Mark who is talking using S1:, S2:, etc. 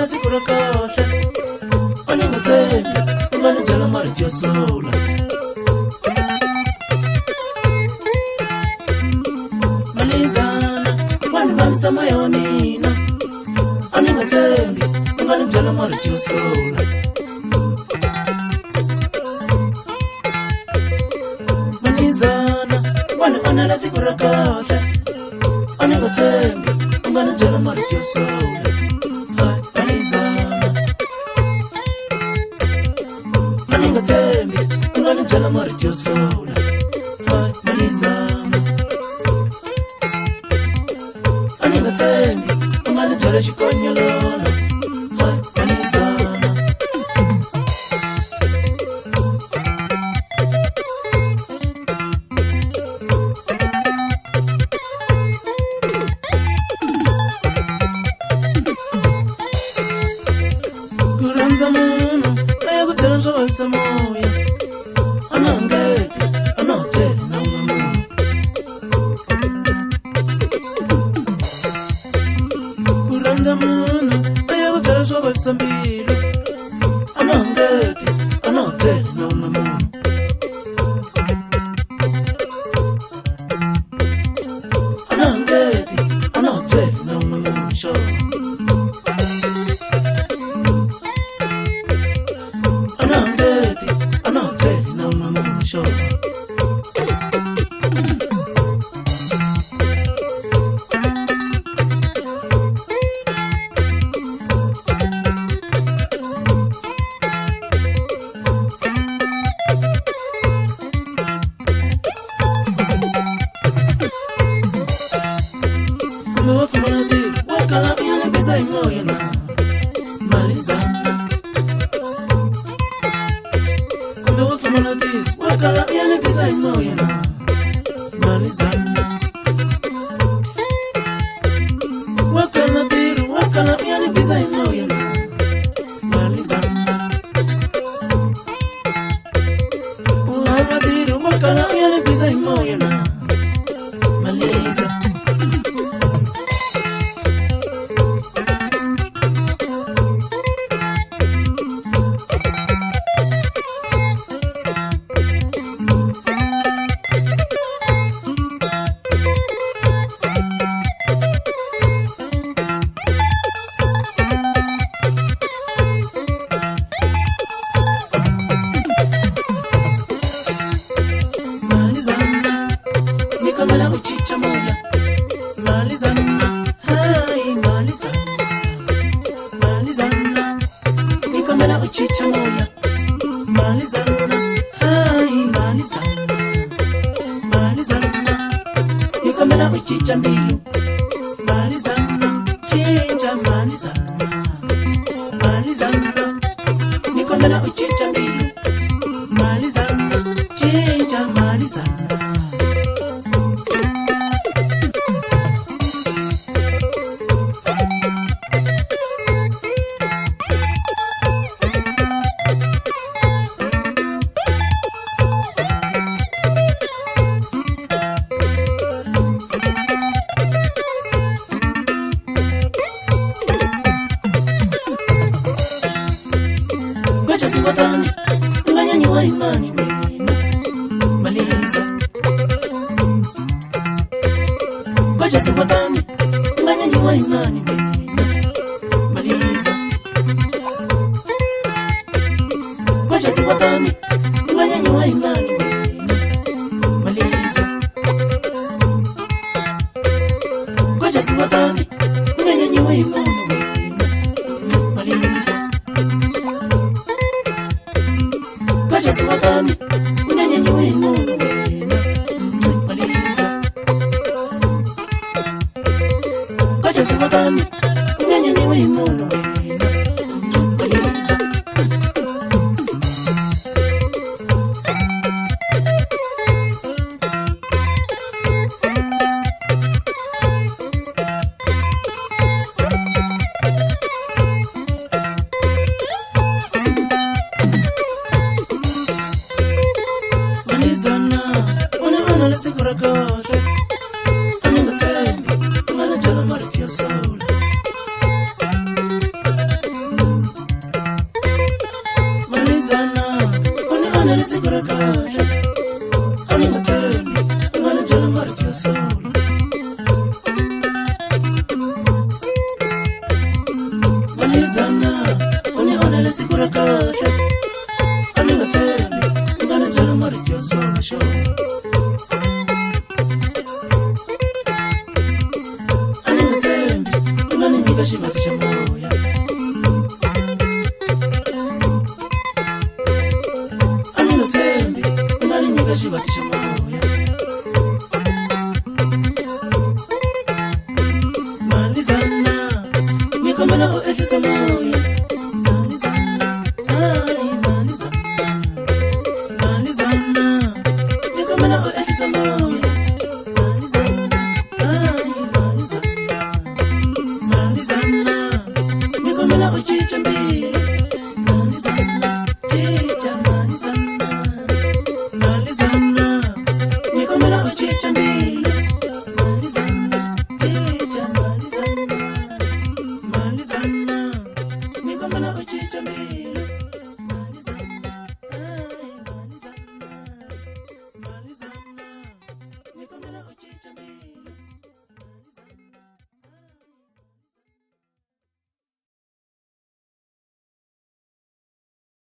S1: la sicura cosa ogni mazzemia umano già la marcia sola malizana quando mamsa mayonina ogni mazzemia umano già la marcia sola malizana quando ona la sicura cosa ogni mazzemia umano già la marcia sola Jala marcio sola, hai malizana. Aniga temi, umana jala shikonya lola, hai malizana. Kuranza muno, ayago jala showa samoya. Anangete, anotele na umamu Kuranza munu, aya kutala soba bisambilo Anangete, anotele na umamu Anangete, anotele na umamu show Anangete, anotele na umamu show Wakala miyane pesa imoya na malizana Kumbe wafumana tiru Wakala miyane pesa imoya na malizana Wakala tiru Wakala miyane pesa imoya na malizana Uhawa tiru Wakala miyane pesa imoya na malizana Nikamela uchicha moya malizana hai malizana malizana Nikamela uchicha moya malizana hai malizana malizana Nikamela uchicha mbilu malizana chinja malizana malizana Nikamela uchicha mbilu malizana chinja malizana Siwatani, nganyanyi wa imani wena maliza Goja siwatani, nganyanyi wa imani wena maliza Goja siwatani, nganyanyi wa imani wena maliza Goja siwatani, nganyanyi wa imani wena maliza Siwatani, unyanyanyi wenu wena maliza Kacha siwatani, unyanyanyi wenu wena maliza Malizana, una la sicura cosa Aniga tembi, umana jala marcia sola kahle ani ngathembi ungane byela marito ya solo malizana unihonele siku ra kahle ani ngathembi ungane byela marito ya solo sho ani ngathembi ungane nyika xivati xa moya ani ngathembi ungane nyika xivati xa moya malizana nikomela u ehlisa moya malizana ai malizana malizana nikomela u ehlisa moya malizana ai malizana malizana nikomela u chicha mbili malizana chicha malizana malizana nikomela u chicha mbili